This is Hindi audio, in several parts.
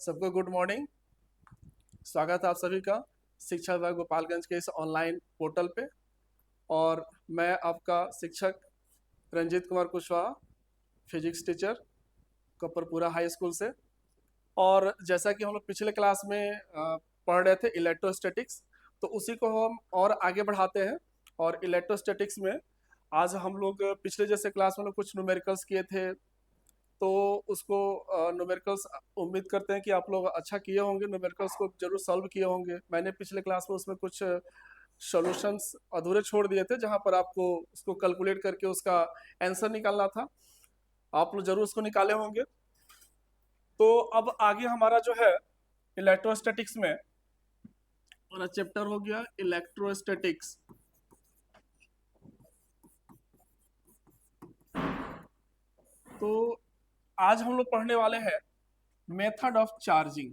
सबको गुड मॉर्निंग। स्वागत है आप सभी का शिक्षा विभाग गोपालगंज के इस ऑनलाइन पोर्टल पे। और मैं आपका शिक्षक Ranjeet Kumar Kushwaha, physics teacher, Kaparpura high school से। और जैसा कि हम लोग पिछले क्लास में पढ़ रहे थे इलेक्ट्रोस्टैटिक्स, तो उसी को हम और आगे बढ़ाते हैं। और इलेक्ट्रोस्टैटिक्स में आज हम लोग पिछले जैसे क्लास में लोग कुछ न्यूमेरिकल्स किए थे, तो उसको न्यूमेरिकल्स उम्मीद करते हैं कि आप लोग अच्छा किए होंगे, न्यूमेरिकल्स को जरूर सॉल्व किए होंगे। मैंने पिछले क्लास में उसमें कुछ सॉल्यूशंस अधूरे छोड़ दिए थे, जहां पर आपको उसको कैलकुलेट करके उसका आंसर निकालना था। आप लोग जरूर उसको निकाले होंगे। तो अब आगे हमारा जो है इलेक्ट्रोस्टैटिक्स में हमारा चैप्टर हो गया इलेक्ट्रोस्टैटिक्स। तो आज हम लोग पढ़ने वाले हैं method of charging,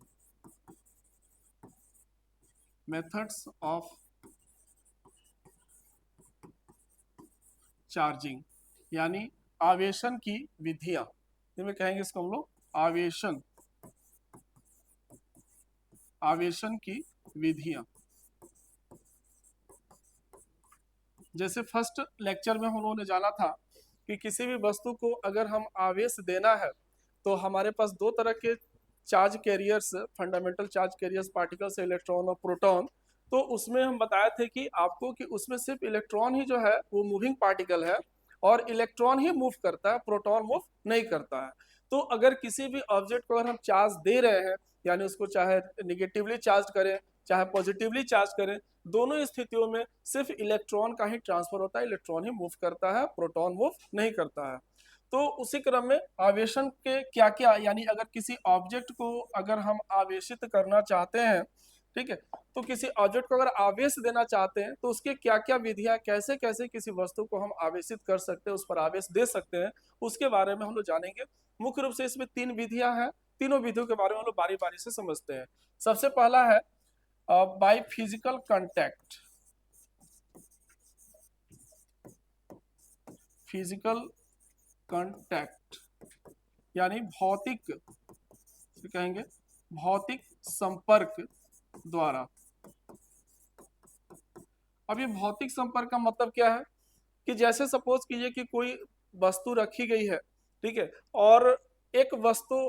methods of charging, यानी आवेशन की विधियां। इसमें कहेंगे इसको हम लोग आवेशन, आवेशन की विधियां। जैसे फर्स्ट लेक्चर में हम लोगों ने जाना था कि किसी भी वस्तु को अगर हम आवेश देना है तो हमारे पास दो तरह के charge carriers, fundamental charge carriers, particles, electron और प्रोटॉन। तो उसमें हम बताए थे कि आपको कि उसमें सिर्फ इलेक्ट्रॉन ही जो है वो मूविंग पार्टिकल है और इलेक्ट्रॉन ही मूव करता है, प्रोटॉन मूव नहीं करता है। तो अगर किसी भी ऑब्जेक्ट को अगर हम चार्ज दे रहे हैं, यानी उसको चाहे निगेटिवली चार्ज करें चाहे पॉजिटिवली चार्ज करें, दोनों स्थितियों में सिर्फ इलेक्ट्रॉन का ही ट्रांसफर होता है, इलेक्ट्रॉन ही मूव करता है, प्रोटॉन मूव नहीं करता है। तो उसी क्रम में आवेशन के क्या क्या, यानी अगर किसी ऑब्जेक्ट को अगर हम आवेशित करना चाहते हैं, ठीक है, तो किसी ऑब्जेक्ट को अगर आवेश देना चाहते हैं तो उसके क्या क्या विधियां, कैसे कैसे किसी वस्तु को हम आवेशित कर सकते हैं, उस पर आवेश दे सकते हैं, उसके बारे में हम लोग जानेंगे। मुख्य रूप से इसमें तीन विधियां हैं, तीनों विधियों के बारे में हम लोग बारी बारी से समझते हैं। सबसे पहला है by physical contact, physical contact यानी भौतिक, कहेंगे भौतिक संपर्क द्वारा। अब ये भौतिक संपर्क का मतलब क्या है कि जैसे सपोज कीजिए कि कोई वस्तु रखी गई है, ठीक है, और एक वस्तु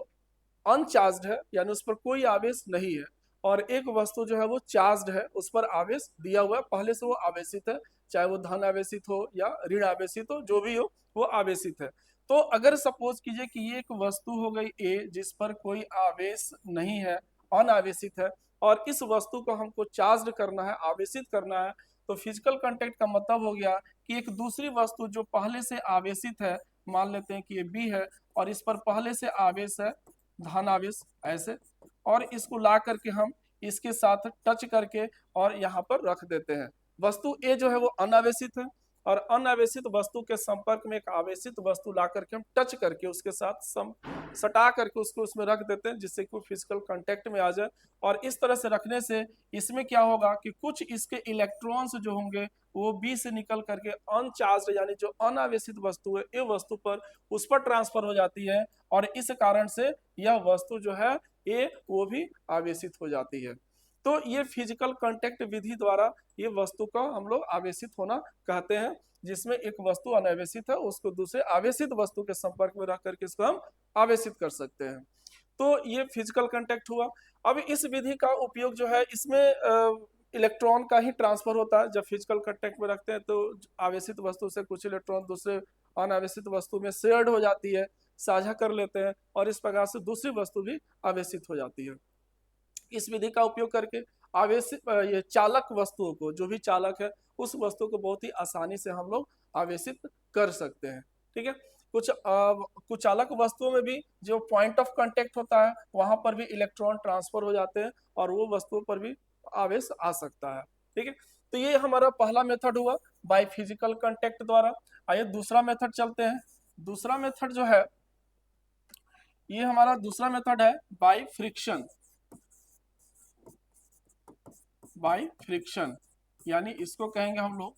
अनचार्ज्ड है, यानी उस पर कोई आवेश नहीं है, और एक वस्तु जो है वो चार्ज्ड है, उस पर आवेश दिया हुआ है, पहले से वो आवेशित है, चाहे वो धन आवेशित हो या ऋण आवेशित हो, जो भी हो वो आवेशित है। तो अगर सपोज कीजिए कि ये एक वस्तु हो गई ए जिस पर कोई आवेश नहीं है, अनावेशित है, और इस वस्तु को हमको चार्ज करना है, आवेशित करना है, तो फिजिकल कांटेक्ट का मतलब हो गया कि एक दूसरी वस्तु जो पहले से आवेशित है, मान लेते हैं कि ये बी है और इस पर पहले से आवेश है, धन आवेश ऐसे, और इसको ला करके हम इसके साथ टच करके और यहाँ पर रख देते हैं। वस्तु ए जो है वो अनावेशित है और अनावेशित वस्तु के संपर्क में एक आवेशित वस्तु ला करके हम टच करके उसके साथ सटा करके उसको उसमें रख देते हैं, जिससे कि वो फिजिकल कांटेक्ट में आ जाए। और इस तरह से रखने से इसमें क्या होगा कि कुछ इसके इलेक्ट्रॉन्स जो होंगे वो बी से निकल करके अनचार्ज, यानी जो अनावेशित वस्तु है, ए वस्तु पर उस पर ट्रांसफर हो जाती है, और इस कारण से यह वस्तु जो है ए वो भी आवेशित हो जाती है। तो ये फिजिकल कांटेक्ट विधि द्वारा ये वस्तु का हम लोग आवेशित होना कहते हैं, जिसमें एक वस्तु अनावेशित है उसको दूसरे आवेशित वस्तु के संपर्क में रख करके इसको हम आवेशित कर सकते हैं। तो ये फिजिकल कांटेक्ट हुआ। अब इस विधि का उपयोग जो है इसमें इलेक्ट्रॉन का ही ट्रांसफर होता है। जब फिजिकल कांटेक्ट में रखते हैं तो आवेशित वस्तु से कुछ इलेक्ट्रॉन दूसरे अनावेशित वस्तु में शेयर्ड हो जाती है, साझा कर लेते हैं, और इस प्रकार से दूसरी वस्तु भी आवेशित हो जाती है। इस विधि का उपयोग करके आवेशित ये चालक वस्तुओं को, जो भी चालक है उस वस्तु को बहुत ही आसानी से हम लोग आवेशित कर सकते हैं। ठीक है, कुछ चालक वस्तुओं में भी जो पॉइंट ऑफ कांटेक्ट होता है वहां पर भी इलेक्ट्रॉन ट्रांसफर हो जाते हैं और वो वस्तुओं पर भी आवेश आ सकता है। ठीक है, तो ये हमारा पहला मेथड हुआ बाय फिजिकल कांटेक्ट द्वारा। आइए दूसरा मेथड चलते हैं। दूसरा मेथड जो है, ये हमारा दूसरा मेथड है बाय फ्रिक्शन, बाय फ्रिक्शन, यानी इसको कहेंगे हम लोग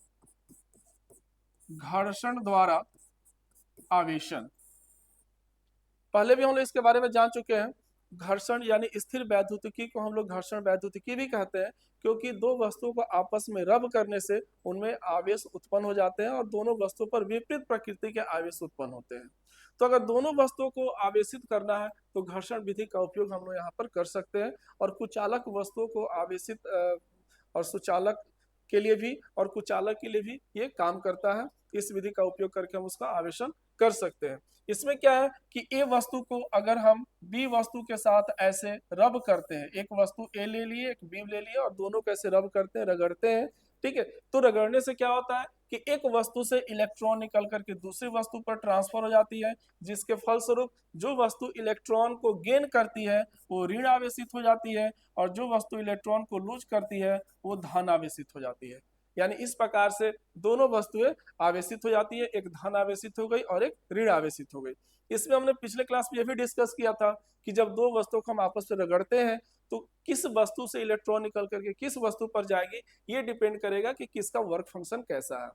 घर्षण द्वारा आवेशन। पहले भी हम लोग इसके बारे में जान चुके हैं। घर्षण यानी स्थिर वैद्युतिकी को हम लोग घर्षण वैद्युतिकी भी कहते हैं, क्योंकि दो वस्तुओं को आपस में रब करने से उनमें आवेश उत्पन्न हो जाते हैं और दोनों वस्तुओं पर विपरीत प्रकृति के आवेश उत्पन्न होते हैं। तो अगर दोनों वस्तुओं को आवेशित करना है तो घर्षण विधि का उपयोग हम लोग यहाँ पर कर सकते हैं। और कुचालक वस्तुओं को आवेशित और सुचालक के लिए भी और कुचालक के लिए भी ये काम करता है। इस विधि का उपयोग करके हम उसका आवेशन कर सकते हैं। इसमें क्या है कि ए वस्तु को अगर हम बी वस्तु के साथ ऐसे रब करते हैं, एक वस्तु ए ले लिए एक बी ले लिए और दोनों को ऐसे रब करते हैं, रगड़ते हैं, ठीक है, तो रगड़ने से क्या होता है कि एक वस्तु से इलेक्ट्रॉन निकल करके दूसरी वस्तु पर ट्रांसफर हो जाती है, जिसके फलस्वरूप जो वस्तु इलेक्ट्रॉन को गेन करती है वो ऋण आवेशित हो जाती है और जो वस्तु इलेक्ट्रॉन को लूज करती है वो धन आवेशित हो जाती है। यानी इस प्रकार से दोनों वस्तुएं आवेशित हो जाती है, एक धन आवेशित हो गई और एक ऋण आवेशित हो गई। इसमें हमने पिछले क्लास में यह भी डिस्कस किया था कि जब दो वस्तुओं को हम आपस में रगड़ते हैं तो किस वस्तु से इलेक्ट्रॉन निकल करके किस वस्तु पर जाएगी, ये डिपेंड करेगा कि किसका वर्क फंक्शन कैसा है।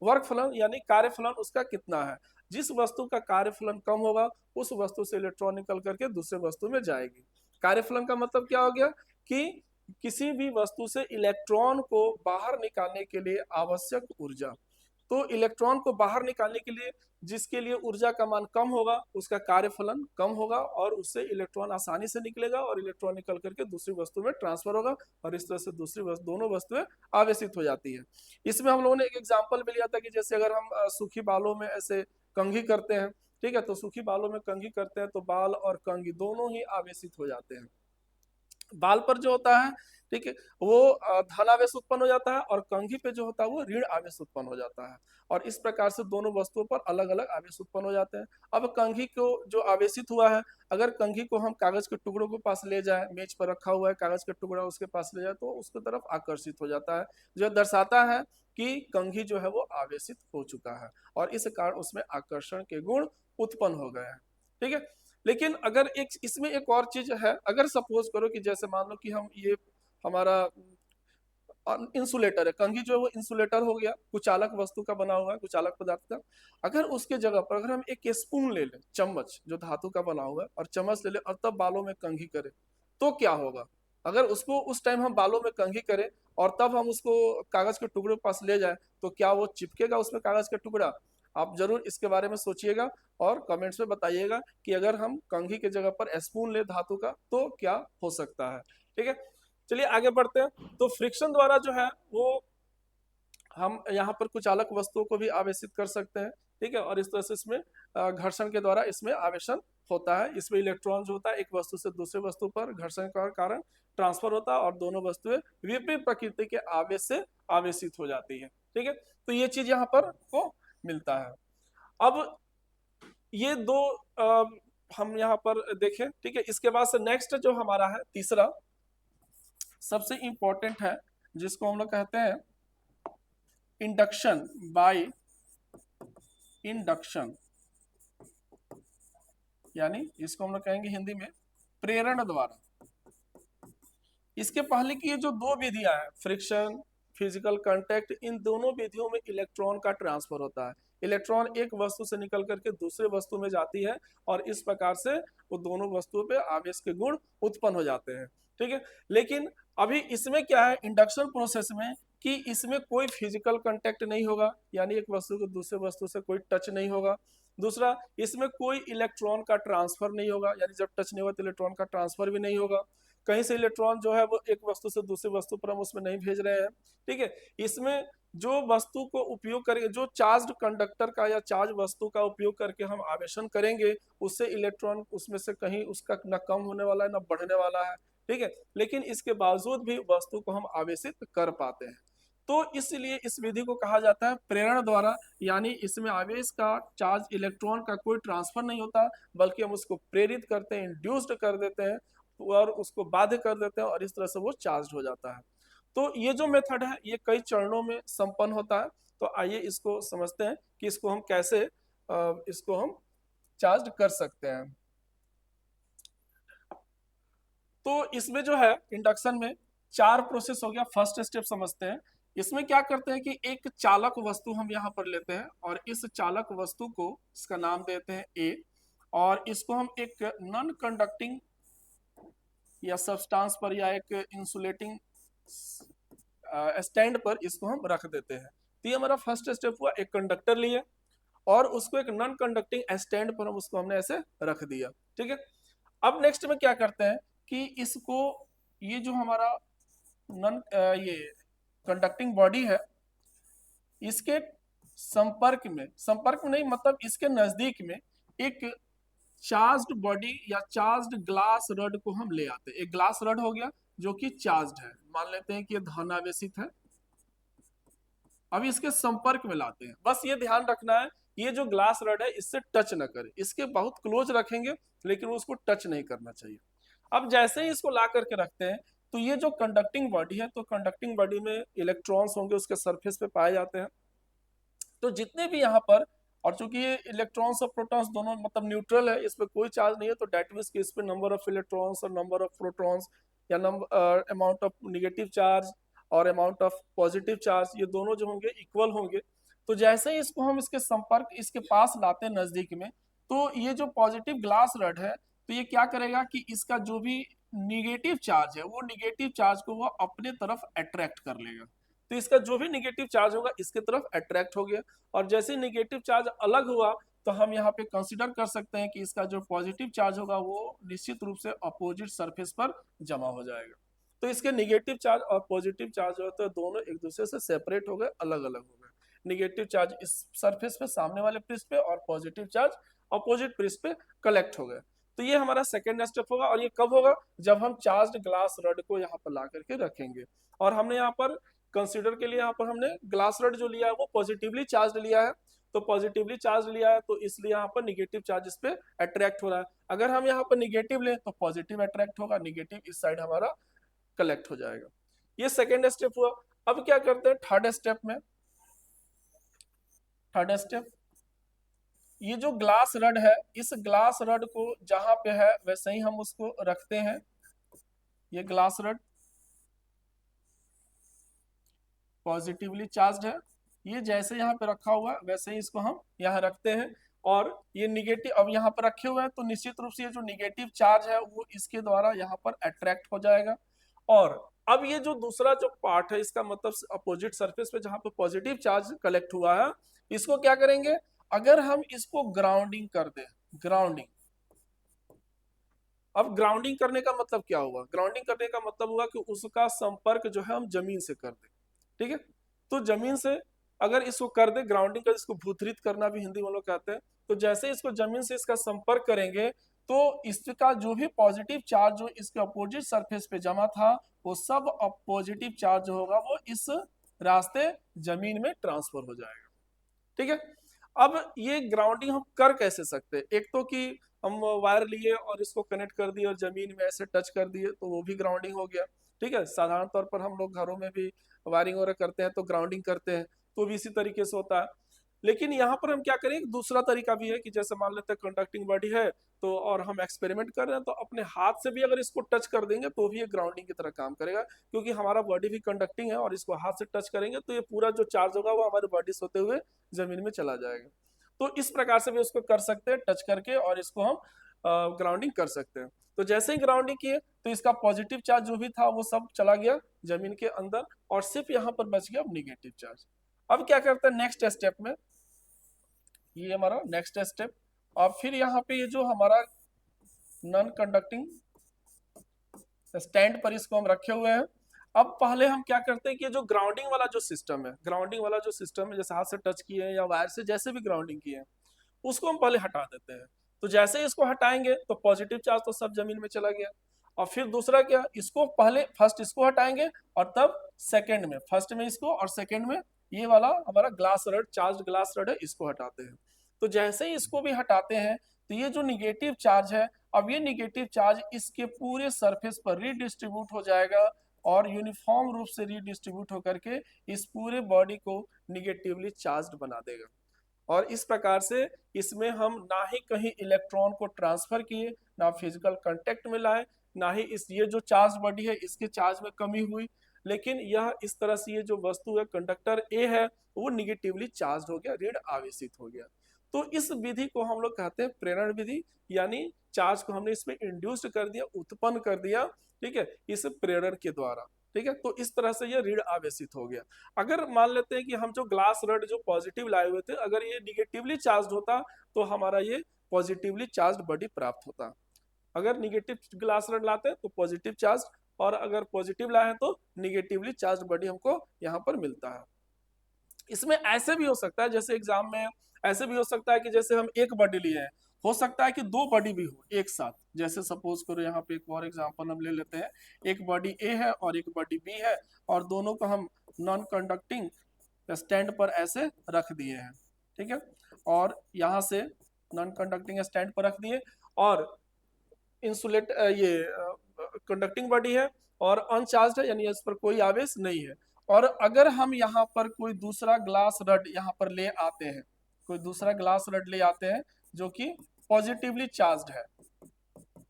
वर्क फलन यानी कार्यफलन उसका कितना है। जिस वस्तु का कार्यफलन कम होगा उस वस्तु से इलेक्ट्रॉन निकल करके दूसरे वस्तु में जाएगी। कार्यफलन का मतलब क्या हो गया कि किसी भी वस्तु से इलेक्ट्रॉन को बाहर निकालने के लिए आवश्यक ऊर्जा। तो इलेक्ट्रॉन को बाहर निकालने के लिए जिसके लिए ऊर्जा का मान कम होगा उसका कार्यफलन कम होगा और उससे इलेक्ट्रॉन आसानी से निकलेगा और इलेक्ट्रॉन निकल करके दूसरी वस्तु में ट्रांसफर होगा और इस तरह से दूसरी वस्तु दोनों वस्तुएं आवेशित हो जाती है। इसमें हम लोगों ने एक एग्जाम्पल भी लिया था कि जैसे अगर हम सूखी बालों में ऐसे कंघी करते हैं, ठीक है, तो सूखी बालों में कंघी करते हैं तो बाल और कंघी दोनों ही आवेशित हो जाते हैं। बाल पर जो होता है, ठीक है, वो धन आवेश उत्पन्न हो जाता है और कंघी पे जो होता है वो ऋण आवेश उत्पन्न हो जाता है और इस प्रकार से दोनों वस्तुओं पर अलग अलग आवेश उत्पन्न हो जाते हैं। अब कंघी को जो आवेशित हुआ है, अगर कंघी को हम कागज के टुकड़ों के पास ले जाए, मेज पर रखा हुआ है कागज के टुकड़ा उसके पास ले जाए तो उसकी तरफ आकर्षित हो जाता है, जो दर्शाता है कि कंघी जो है वो आवेशित हो चुका है और इस कारण उसमें आकर्षण के गुण उत्पन्न हो गए हैं। ठीक है, लेकिन अगर एक इसमें एक और चीज है, अगर सपोज करो कि जैसे मान लो कि हम ये हमारा इंसुलेटर है, कंघी जो है वो इंसुलेटर हो गया, कुचालक वस्तु का बना हुआ है, कुचालक पदार्थ का। अगर उसके जगह पर अगर हम एक स्पून ले लें, चम्मच जो धातु का बना हुआ है और चम्मच ले लें और तब बालों में कंघी करें तो क्या होगा। अगर उसको उस टाइम हम बालों में कंघी करें और तब हम उसको कागज के टुकड़े के पास ले जाए तो क्या वो चिपकेगा उसमें कागज का टुकड़ा। आप जरूर इसके बारे में सोचिएगा और कमेंट्स में बताइएगा कि अगर हम कंघी के जगह पर स्पून ले धातु का तो क्या हो सकता है। ठीक है, चलिए आगे बढ़ते हैं। तो फ्रिक्शन द्वारा जो है वो हम यहाँ पर कुचालक वस्तुओं को भी आवेशित कर सकते हैं, ठीक है, और इस तरह से इसमें घर्षण के द्वारा इसमें आवेशन होता है। इसमें इलेक्ट्रॉन जो होता है एक वस्तु से दूसरे वस्तु पर घर्षण के कारण ट्रांसफर होता है और दोनों वस्तुएं विपरीत प्रकृति के आवेश से आवेशित हो जाती है। ठीक है, तो ये चीज यहाँ पर को मिलता है। अब ये दो हम यहाँ पर देखें, ठीक है, इसके बाद से नेक्स्ट जो हमारा है तीसरा सबसे इंपॉर्टेंट है जिसको हम लोग कहते हैं इंडक्शन बाय इंडक्शन, यानी इसको हम लोग कहेंगे हिंदी में प्रेरण द्वारा। इसके पहले की ये जो दो विधियां हैं फ्रिक्शन फिजिकल कांटेक्ट, इन दोनों विधियों में इलेक्ट्रॉन का ट्रांसफर होता है। इलेक्ट्रॉन एक वस्तु से निकल करके दूसरे वस्तु में जाती है और इस प्रकार से वो दोनों वस्तुओं पे आवेश के गुण उत्पन्न हो जाते हैं। ठीक है, लेकिन अभी इसमें क्या है इंडक्शन प्रोसेस में कि इसमें कोई फिजिकल कांटेक्ट नहीं होगा, यानी एक वस्तु को दूसरे वस्तु से कोई टच नहीं होगा। दूसरा, इसमें कोई इलेक्ट्रॉन का ट्रांसफर नहीं होगा, यानी जब टच नहीं होगा तो इलेक्ट्रॉन का ट्रांसफर भी नहीं होगा। कहीं से इलेक्ट्रॉन जो है वो एक वस्तु से दूसरी वस्तु पर हम उसमें नहीं भेज रहे हैं। ठीक है, इसमें जो वस्तु को उपयोग करेंगे, जो चार्ज कंडक्टर का या चार्ज वस्तु का उपयोग करके हम आवेशन करेंगे उससे इलेक्ट्रॉन उसमें से कहीं उसका न कम होने वाला है न बढ़ने वाला है। ठीक है, लेकिन इसके बावजूद भी वस्तु को हम आवेशित कर पाते हैं। तो इसलिए इस विधि को कहा जाता है प्रेरण द्वारा, यानी इसमें आवेश का चार्ज इलेक्ट्रॉन का कोई ट्रांसफर नहीं होता बल्कि हम उसको प्रेरित करते हैं, इंड्यूस्ड कर देते हैं और उसको बाध्य कर देते हैं और इस तरह से वो चार्ज हो जाता है। तो ये जो मेथड है ये कई चरणों में संपन्न होता है। तो आइए इसको समझते हैं कि इसको हम कैसे इसको हम चार्ज कर सकते हैं। तो इसमें जो है इंडक्शन में चार प्रोसेस हो गया। फर्स्ट स्टेप समझते हैं। इसमें क्या करते हैं कि एक चालक वस्तु हम यहाँ पर लेते हैं और इस चालक वस्तु को इसका नाम देते हैं ए और इसको हम एक नॉन कंडक्टिंग या सब्सटेंस पर या एक इंसुलेटिंग स्टैंड पर इसको हम रख देते हैं। तो ये हमारा फर्स्ट स्टेप हुआ, एक कंडक्टर लिए और उसको एक नॉन कंडक्टिंग स्टैंड पर हम उसको हमने ऐसे रख दिया। ठीक है, अब नेक्स्ट में क्या करते हैं कि इसको, ये जो हमारा नॉन ये कंडक्टिंग बॉडी है, इसके संपर्क में नहीं, मतलब इसके नजदीक में एक चार्ज्ड बॉडी या चार्ज्ड ग्लास रड को हम ले आते हैं। एक ग्लास रड हो गया जो कि चार्ज्ड है, मान लेते हैं कि ये धनावेशित है। अब इसके संपर्क में लाते हैं। बस ये ध्यान रखना है, ये जो ग्लास रड है इससे टच ना करे, इसके बहुत क्लोज रखेंगे लेकिन उसको टच नहीं करना चाहिए। अब जैसे ही इसको ला करके रखते हैं तो ये जो कंडक्टिंग बॉडी है, तो कंडक्टिंग बॉडी में इलेक्ट्रॉन्स होंगे उसके सरफेस पे पाए जाते हैं। तो जितने भी यहाँ पर, और चूंकि ये इलेक्ट्रॉन्स और प्रोटॉन्स दोनों मतलब न्यूट्रल है, इस पर कोई चार्ज नहीं है, तो डेट मीन्स कि इस पे नंबर ऑफ इलेक्ट्रॉन्स और नंबर ऑफ प्रोटॉन्स या number amount of negative charge और अमाउंट ऑफ पॉजिटिव चार्ज, ये दोनों जो होंगे इक्वल होंगे। तो जैसे ही इसको हम इसके संपर्क, इसके पास लाते हैं नजदीक में, तो ये जो पॉजिटिव ग्लास रड है, तो ये क्या करेगा कि इसका जो भी निगेटिव चार्ज है, वो निगेटिव चार्ज को वो अपने तरफ अट्रैक्ट कर लेगा। तो इसका जो भी निगेटिव चार्ज होगा इसके तरफ अट्रैक्ट हो गया, और जैसे निगेटिव चार्ज अलग हुआ तो हम यहाँ पे कंसीडर कर सकते हैं कि इसका जो पॉजिटिव चार्ज होगा वो निश्चित रूप से अपोजिट सरफेस पर जमा हो जाएगा। तो इसके निगेटिव चार्ज और पॉजिटिव चार्ज जो है दोनों एक दूसरे से सेपरेट हो गए, अलग अलग हो गए। निगेटिव चार्ज इस सरफेस पे, सामने वाले पृष्ठ पे, और पॉजिटिव चार्ज अपोजिट पृष्ठ पे कलेक्ट हो गए। तो ये हमारा सेकेंड स्टेप होगा, और ये कब होगा, जब हम चार्ज्ड ग्लास रड को यहाँ पर ला करके रखेंगे। और हमने यहाँ पर कंसीडर के लिए, यहाँ पर हमने ग्लास रड जो लिया है वो पॉजिटिवली चार्ज लिया है, तो पॉजिटिवली चार्ज लिया है तो इसलिए यहाँ पर निगेटिव चार्ज इस पे अट्रैक्ट हो रहा है। अगर हम यहाँ पर निगेटिव लें तो पॉजिटिव अट्रैक्ट होगा, निगेटिव इस साइड हमारा कलेक्ट हो जाएगा। ये सेकेंड स्टेप हुआ। अब क्या करते हैं थर्ड स्टेप में। थर्ड स्टेप, ये जो ग्लास रड है, इस ग्लास रड को जहां पे है वैसे ही हम उसको रखते हैं। ये ग्लास रड पॉजिटिवली चार्ज्ड है, ये जैसे यहाँ पे रखा हुआ है वैसे ही इसको हम यहाँ रखते हैं। और ये निगेटिव अब यहाँ पर रखे हुए हैं, तो निश्चित रूप से ये जो निगेटिव चार्ज है वो इसके द्वारा यहाँ पर अट्रैक्ट हो जाएगा। और अब ये जो दूसरा जो पार्ट है, इसका मतलब अपोजिट सरफेस पे जहाँ पे पॉजिटिव चार्ज कलेक्ट हुआ है, इसको क्या करेंगे, अगर हम इसको ग्राउंडिंग कर दें, ग्राउंडिंग। अब ग्राउंडिंग करने का मतलब क्या हुआ, ग्राउंडिंग करने का मतलब हुआ कि उसका संपर्क जो है हम जमीन से कर दें। ठीक है, तो जमीन से अगर इसको कर दे ग्राउंडिंग कर, इसको भूतरित करना भी हिंदी में लोग कहते हैं। तो जैसे इसको जमीन से इसका संपर्क करेंगे तो इसका जो भी पॉजिटिव चार्ज जो इसके अपोजिट सरफेस पे जमा था, वो सब पॉजिटिव चार्ज जो होगा वो इस रास्ते जमीन में ट्रांसफर हो जाएगा। ठीक है, अब ये ग्राउंडिंग हम कर कैसे सकते हैं, एक तो कि हम वायर लिए और इसको कनेक्ट कर दिए और जमीन में ऐसे टच कर दिए तो वो भी ग्राउंडिंग हो गया। ठीक है, साधारण तौर पर हम लोग घरों में भी वायरिंग वगैरह करते हैं तो ग्राउंडिंग करते हैं, तो भी इसी तरीके से होता है। लेकिन यहाँ पर हम क्या करें, एक दूसरा तरीका भी है कि जैसे मान लेते हैं कंडक्टिंग बॉडी है तो, और हम एक्सपेरिमेंट कर रहे हैं, तो अपने हाथ से भी अगर इसको टच कर देंगे तो भी ये ग्राउंडिंग की तरह काम करेगा, क्योंकि हमारा बॉडी भी कंडक्टिंग है और इसको हाथ से टच करेंगे तो ये पूरा जो चार्ज होगा वो हमारे बॉडी से होते हुए जमीन में चला जाएगा। तो इस प्रकार से भी उसको कर सकते हैं टच करके, और इसको हम ग्राउंडिंग कर सकते हैं। तो जैसे ही ग्राउंडिंग किए तो इसका पॉजिटिव चार्ज जो भी था वो सब चला गया जमीन के अंदर, और सिर्फ यहाँ पर बच गया निगेटिव चार्ज। अब क्या करते हैं नेक्स्ट स्टेप में, ये हमारा नेक्स्ट स्टेप। और फिर यहाँ पे ये जो हमारा नॉन कंडक्टिंग स्टैंड पर इसको हम रखे हुए हैं। अब पहले हम क्या करते हैं कि जो ग्राउंडिंग वाला जो सिस्टम है, ग्राउंडिंग वाला जो सिस्टम है, जैसे हाथ से टच किए हैं या वायर से जैसे भी ग्राउंडिंग किए हैं, उसको हम पहले हटा देते हैं। तो जैसे ही इसको हटाएंगे तो पॉजिटिव चार्ज तो सब जमीन में चला गया। और फिर दूसरा क्या, इसको पहले फर्स्ट इसको हटाएंगे और तब सेकंड में, फर्स्ट में इसको और सेकंड में ये वाला हमारा glass rod, charge glass rod है, इसको हटाते हैं। तो जैसे ही इसको भी हटाते हैं तो ये जो निगेटिव चार्ज है, अब ये निगेटिव चार्ज इसके पूरे सरफेस पर रीडिस्ट्रीब्यूट हो जाएगा और यूनिफॉर्म रूप से रीडिस्ट्रीब्यूट होकर के इस पूरे बॉडी को निगेटिवली चार्ज्ड बना देगा। और इस प्रकार से इसमें हम ना ही कहीं इलेक्ट्रॉन को ट्रांसफर किए, ना फिजिकल कांटेक्ट में लाए, ना ही इस ये जो चार्ज बॉडी है इसके चार्ज में कमी हुई, लेकिन यह इस तरह से ये जो वस्तु है कंडक्टर ए है वो निगेटिवली चार्ज हो गया, ऋण आवेशित हो गया। तो इस विधि को हम लोग कहते हैं प्रेरण विधि, यानी चार्ज को हमने इसमें इंड्यूस्ड कर दिया, उत्पन्न कर दिया, ठीक है, इस प्रेरण के द्वारा। ठीक है, तो इस तरह से ये ऋण आवेशित हो गया। अगर मान लेते हैं कि हम जो ग्लास रड जो पॉजिटिव लाए हुए थे, अगर ये निगेटिवली चार्ज होता तो हमारा ये पॉजिटिवली चार्ज बॉडी प्राप्त होता। अगर निगेटिव ग्लास रड लाते हैं तो पॉजिटिव चार्ज, और अगर पॉजिटिव लाए तो निगेटिवली चार्ज बॉडी हमको यहाँ पर मिलता है। इसमें ऐसे भी हो सकता है, जैसे एग्जाम में ऐसे भी हो सकता है कि जैसे हम एक बॉडी लिए हैं, हो सकता है कि दो बॉडी भी हो एक साथ। जैसे सपोज करो यहाँ पे एक और एग्जांपल हम ले लेते हैं, एक बॉडी ए है और एक बॉडी बी है, और दोनों को हम नॉन कंडक्टिंग स्टैंड पर ऐसे रख दिए हैं। ठीक है, और यहाँ से नॉन कंडक्टिंग स्टैंड पर रख दिए, और इंसुलेट ये कंडक्टिंग बॉडी है और अनचार्ज है, यानी इस पर कोई आवेश नहीं है। और अगर हम यहाँ पर कोई दूसरा ग्लास रड यहाँ पर ले आते हैं, कोई दूसरा ग्लास रड ले आते हैं जो कि पॉजिटिवली चार्ज है,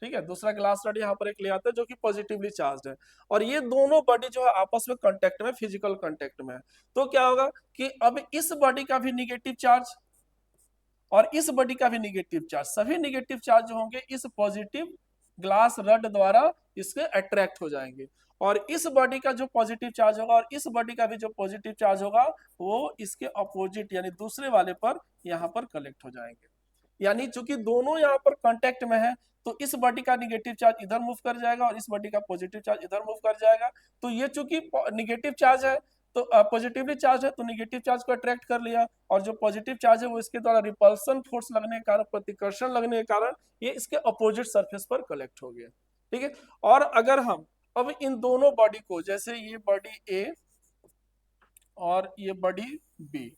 ठीक है, दूसरा ग्लास रड यहाँ पर एक ले आते हैं जो कि पॉजिटिवली चार्ज है, और ये दोनों बॉडी जो है आपस में कांटेक्ट में, फिजिकल कांटेक्ट में है, तो क्या होगा कि अब इस बॉडी का भी निगेटिव चार्ज और इस बॉडी का भी निगेटिव चार्ज, सभी निगेटिव चार्ज जो होंगे इस पॉजिटिव ग्लास रड द्वारा इसके अट्रैक्ट हो जाएंगे, और इस बॉडी का जो पॉजिटिव चार्ज होगा और इस बॉडी का भी जो पॉजिटिव चार्ज होगा वो इसके अपोजिट यानी दूसरे वाले पर यहाँ पर कलेक्ट हो जाएंगे। यानी चूंकि दोनों यहाँ पर कांटेक्ट में है तो इस बॉडी का निगेटिव चार्ज इधर मूव कर जाएगा और इस बॉडी का पॉजिटिव चार्ज इधर मूव कर जाएगा। तो ये चूंकि निगेटिव चार्ज है तो पॉजिटिवली चार्ज है तो निगेटिव चार्ज को अट्रैक्ट कर लिया, और जो पॉजिटिव चार्ज है वो इसके द्वारा रिपल्सन फोर्स लगने के कारण, प्रतिकर्षण लगने के कारण ये इसके अपोजिट सरफेस पर कलेक्ट हो गया। ठीक है, और अगर हम अब इन दोनों बॉडी को, जैसे ये बॉडी ए और ये बॉडी बी,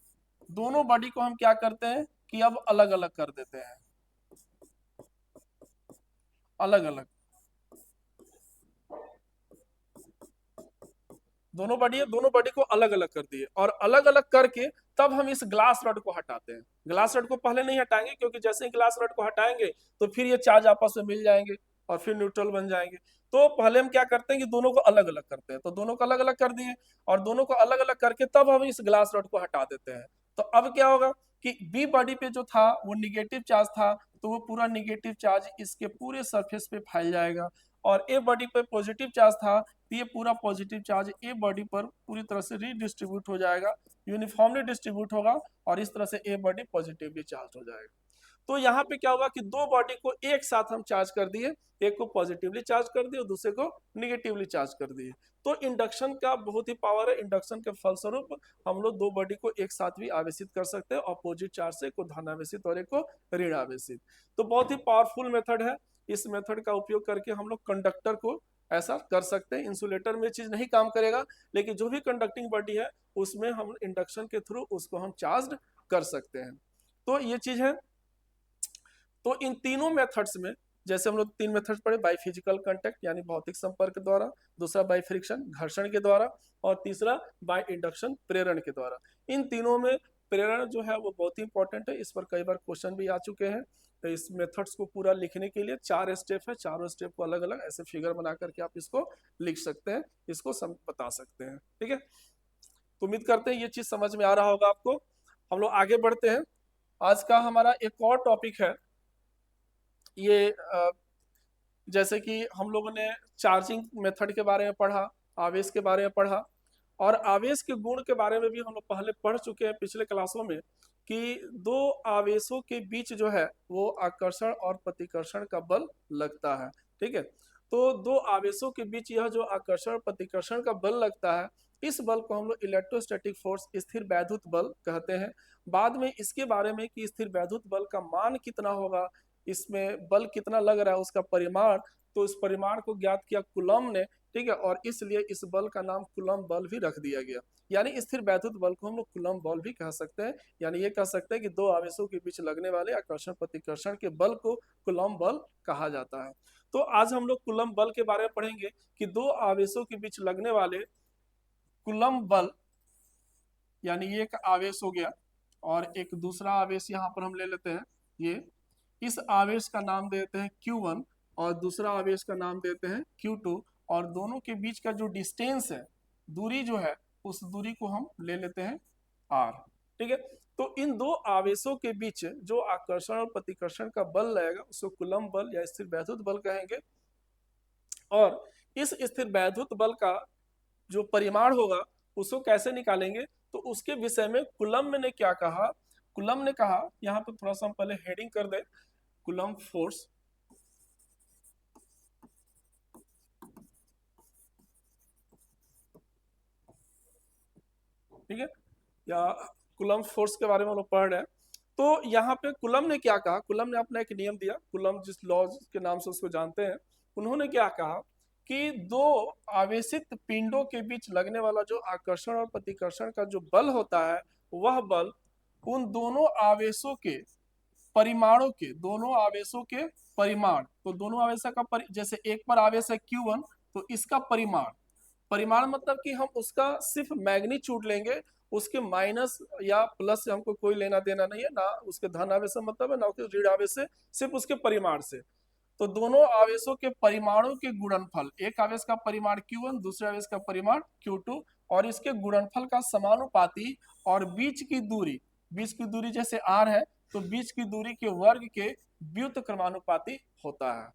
दोनों बॉडी को हम क्या करते हैं कि अब अलग अलग कर देते हैं, अलग अलग, दोनों बॉडी है, दोनों बॉडी को अलग अलग कर दिए, और अलग अलग करके तब हम इस ग्लास रड को हटाते हैं। ग्लास रड को पहले नहीं हटाएंगे क्योंकि जैसे ही ग्लास रड को हटाएंगे तो फिर ये चार्ज आपस में मिल जाएंगे और फिर न्यूट्रल बन जाएंगे। तो पहले हम क्या करते हैं कि दोनों को अलग अलग करते हैं, तो दोनों को अलग अलग कर दिए और दोनों को अलग अलग करके तब हम इस ग्लास रड को हटा देते हैं। तो अब क्या होगा कि बी बॉडी पे जो था वो निगेटिव चार्ज था, तो वो पूरा निगेटिव चार्ज इसके पूरे सरफेस पे फैल जाएगा, और ए बॉडी पे पॉजिटिव चार्ज था तो ये पूरा पॉजिटिव चार्ज ए बॉडी पर पूरी तरह से रीडिस्ट्रीब्यूट हो जाएगा, यूनिफॉर्मली डिस्ट्रीब्यूट होगा, और इस तरह से ए बॉडी पॉजिटिवली चार्ज हो जाएगा। तो यहाँ पे क्या होगा कि दो बॉडी को एक साथ हम चार्ज कर दिए, एक को पॉजिटिवली चार्ज कर दिए और दूसरे को निगेटिवली चार्ज कर दिए। तो इंडक्शन का बहुत ही पावर है, इंडक्शन के फलस्वरूप हम लोग दो बॉडी को एक साथ भी आवेशित कर सकते हैं, अपोजिट चार्ज से, एक को धन आवेशित और एक को ऋण आवेशित। तो बहुत ही पावरफुल मेथड है, इस मेथड का उपयोग करके हम लोग कंडक्टर को ऐसा कर सकते हैं। इंसुलेटर में चीज नहीं काम करेगा, लेकिन जो भी कंडक्टिंग बॉडी है उसमें हम इंडक्शन के थ्रू उसको हम चार्ज कर सकते हैं। तो ये चीज है। तो इन तीनों मेथड्स में, जैसे हम लोग तीन मेथड्स पढ़े, बाय फिजिकल कांटेक्ट यानी भौतिक संपर्क द्वारा, दूसरा बाय फ्रिक्शन घर्षण के द्वारा, और तीसरा बाय इंडक्शन प्रेरण के द्वारा। इन तीनों में प्रेरण जो है वो बहुत ही इंपॉर्टेंट है, इस पर कई बार क्वेश्चन भी आ चुके हैं। तो इस मेथड्स को पूरा लिखने के लिए 4 स्टेप है, चारों स्टेप को अलग अलग ऐसे फिगर बना करके आप इसको लिख सकते हैं, इसको बता सकते हैं। ठीक है, तो उम्मीद करते हैं ये चीज समझ में आ रहा होगा आपको। हम लोग आगे बढ़ते हैं। आज का हमारा एक और टॉपिक है, ये जैसे कि हम लोगों ने चार्जिंग मेथड के बारे में पढ़ा, आवेश के बारे में पढ़ा, और आवेश के गुण के बारे में भी हम लोग पहले पढ़ चुके हैं पिछले क्लासों में, कि दो आवेशों के बीच जो है वो आकर्षण और प्रतिकर्षण का बल लगता है। ठीक है, तो दो आवेशों के बीच यह जो आकर्षण प्रतिकर्षण का बल लगता है, इस बल को हम लोग इलेक्ट्रोस्टैटिक फोर्स, स्थिर वैद्युत बल कहते हैं। बाद में इसके बारे में कि स्थिर वैद्युत बल का मान कितना होगा, इसमें बल कितना लग रहा है उसका परिमाण, तो इस परिमाण को ज्ञात किया कूलम्ब ने। ठीक है, और इसलिए इस बल का नाम कूलम्ब बल भी रख दिया गया। यानी स्थिर वैद्युत बल को हम लोग कूलम्ब बल भी कह सकते हैं। यानी ये कह सकते हैं कि दो आवेशों के बीच लगने वाले आकर्षण प्रतिकर्षण के बल को कूलम्ब बल कहा जाता है। तो आज हम लोग कूलम्ब बल के बारे में पढ़ेंगे कि दो आवेशों के बीच लगने वाले कूलम्ब बल, यानी ये एक आवेश हो गया और एक दूसरा आवेश यहाँ पर हम ले लेते हैं, ये इस आवेश का नाम देते हैं Q1 और दूसरा आवेश का नाम देते हैं Q2, और दोनों के बीच का जो डिस्टेंस है, दूरी जो है, उस दूरी को हम ले लेते हैं R। ठीक है, तो इन दो आवेशों के बीच जो आकर्षण और प्रतिकर्षण का बल लगेगा उसको कूलम्ब बल या स्थिर वैद्युत बल कहेंगे। और इस स्थिर वैद्युत बल का जो परिमाण होगा उसको कैसे निकालेंगे, तो उसके विषय में कूलम्ब ने क्या कहा। कूलम्ब ने कहा, यहाँ पे थोड़ा सा हम पहले हेडिंग कर दे, कूलम्ब फोर्स, ठीक है, या कूलम्ब फोर्स के बारे में हम लोग पढ़ रहे हैं। तो यहाँ पे कूलम्ब ने क्या कहा, कूलम्ब ने अपना एक नियम दिया, कूलम्ब जिस लॉ के नाम से उसको जानते हैं, उन्होंने क्या कहा कि दो आवेशित पिंडों के बीच लगने वाला जो आकर्षण और प्रतिकर्षण का जो बल होता है, वह बल उन दोनों आवेशों के परिमाणों के, दोनों आवेशों के परिमाण, तो दोनों आवेशों का जैसे एक पर आवेश है Q1, तो इसका परिमाण, परिमाण मतलब कि हम उसका सिर्फ मैग्नीट्यूड लेंगे, उसके माइनस या प्लस से हमको कोई लेना देना नहीं है, ना उसके धन आवेश से मतलब है, ना उसके ऋण आवेश से, सिर्फ उसके परिमाण से। तो दोनों आवेशों के परिमाणों के गुणनफल, एक आवेश का परिमाण Q1, दूसरे आवेश का परिमाण Q2, और इसके गुणनफल का समानुपाती और बीच की दूरी जैसे r है तो बीच की दूरी के वर्ग के व्युत क्रमानुपाती होता है।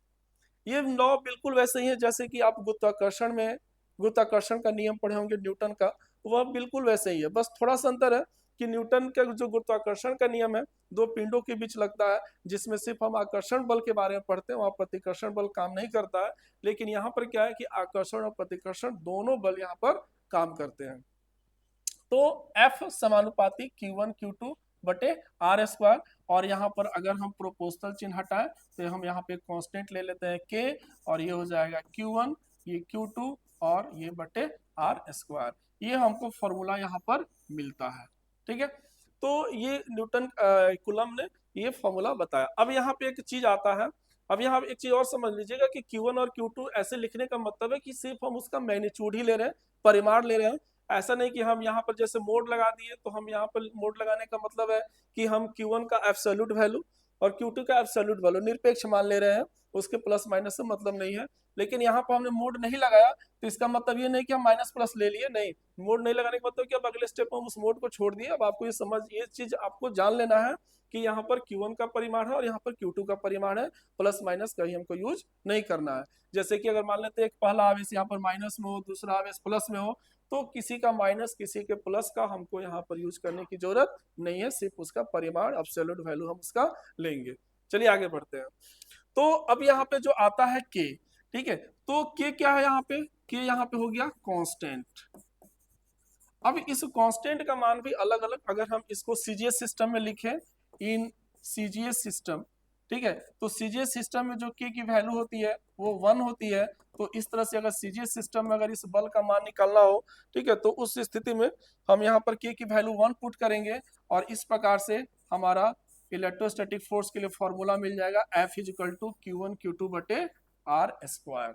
ये लॉ बिल्कुल वैसे ही है जैसे कि आप गुरुत्वाकर्षण में गुरुत्वाकर्षण का नियम पढ़े होंगे न्यूटन का, वह बिल्कुल वैसे ही है, बस थोड़ा सा अंतर है कि न्यूटन का जो गुरुत्वाकर्षण का नियम है दो पिंडों के बीच लगता है, जिसमें सिर्फ हम आकर्षण बल के बारे में पढ़ते हैं, वहां प्रतिकर्षण बल काम नहीं करता है। लेकिन यहाँ पर क्या है कि आकर्षण और प्रतिकर्षण दोनों बल यहाँ पर काम करते हैं। तो F समानुपाती Q1 Q2 बटे आर स्क्वायर, और यहाँ पर अगर हम प्रोपोर्शनल चिन्ह हटाएं तो हम यहाँ पे कांस्टेंट ले लेते हैं K, और ये हो जाएगा Q1, ये Q2, और ये बटे आर स्क्वायर। ये हमको फॉर्मूला यहाँ पर मिलता है, ठीक है। तो ये न्यूटन कूलम्ब ने ये फॉर्मूला बताया। अब यहाँ पे एक चीज आता है, अब यहाँ एक चीज और समझ लीजिएगा कि Q1 और Q2 ऐसे लिखने का मतलब है कि सिर्फ हम उसका मैग्नीट्यूड ही ले रहे हैं, परिमाण ले रहे हैं। ऐसा नहीं कि हम यहाँ पर जैसे मोड लगा दिए, तो हम यहाँ पर मोड लगाने का मतलब है कि हम Q1 का एब्सोल्यूट वैल्यू और Q2 का एब्सोल्यूट वैल्यू निरपेक्ष मान ले रहे हैं, उसके प्लस माइनस से मतलब नहीं है। लेकिन यहाँ पर हमने मोड नहीं लगाया तो इसका मतलब ये नहीं कि हम माइनस प्लस ले लिए, नहीं, मोड नहीं लगाने का मतलब कि अब अगले स्टेप में हम उस मोड को छोड़ दिए। अब आपको ये चीज आपको जान लेना है कि यहाँ पर Q1 का परिमाण है और यहाँ पर Q2 का परिमाण है, प्लस माइनस कहीं हमको यूज नहीं करना है। जैसे कि अगर मान लेते हैं एक पहला आवेश यहाँ पर माइनस में हो, दूसरा आवेश प्लस में हो, तो किसी का माइनस किसी के प्लस का हमको यहाँ पर यूज करने की जरूरत नहीं है, सिर्फ उसका परिमाण एब्सोल्यूट वैल्यू हम उसका लेंगे। चलिए आगे बढ़ते हैं। तो अब यहाँ पे जो आता है K, ठीक है, तो K क्या है यहाँ पे, K यहाँ पे हो गया कांस्टेंट। अब इस कांस्टेंट का मान भी अलग अलग, अगर हम इसको सीजीएस सिस्टम में लिखें, इन सीजीएस सिस्टम, ठीक है, तो सीजीएस सिस्टम में जो K की वैल्यू होती है वो 1 होती है। तो इस तरह से अगर सीजीएस सिस्टम में अगर इस बल का मान निकालना हो, ठीक है, तो उस स्थिति में हम यहाँ पर K की वैल्यू 1 पुट करेंगे, और इस प्रकार से हमारा इलेक्ट्रोस्टैटिक फोर्स के लिए फॉर्मूला मिल जाएगा F is equal to Q1 Q2 बटे आर स्क्वायर,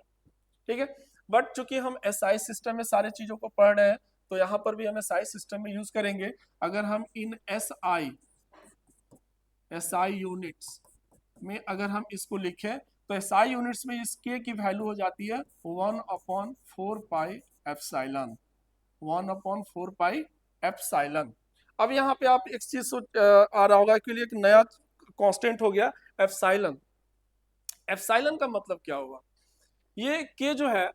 ठीक है। बट चूंकि हम एसआई सिस्टम में सारे चीजों को पढ़ रहे हैं, तो यहाँ पर भी हम एसआई सिस्टम में यूज करेंगे। अगर हम इन एसआई यूनिट्स में अगर हम इसको लिखें, तो एसआई यूनिट्स में इस के की वैल्यू हो जाती है 1/4 पाई एप्सिलॉन, 1/4 पाई एप्सिलॉन। अब यहाँ पे आप एक चीज आ रहा होगा कि एक नया कांस्टेंट हो गया एप्सिलॉन। एप्सिलॉन का मतलब क्या होगा, ये के जो है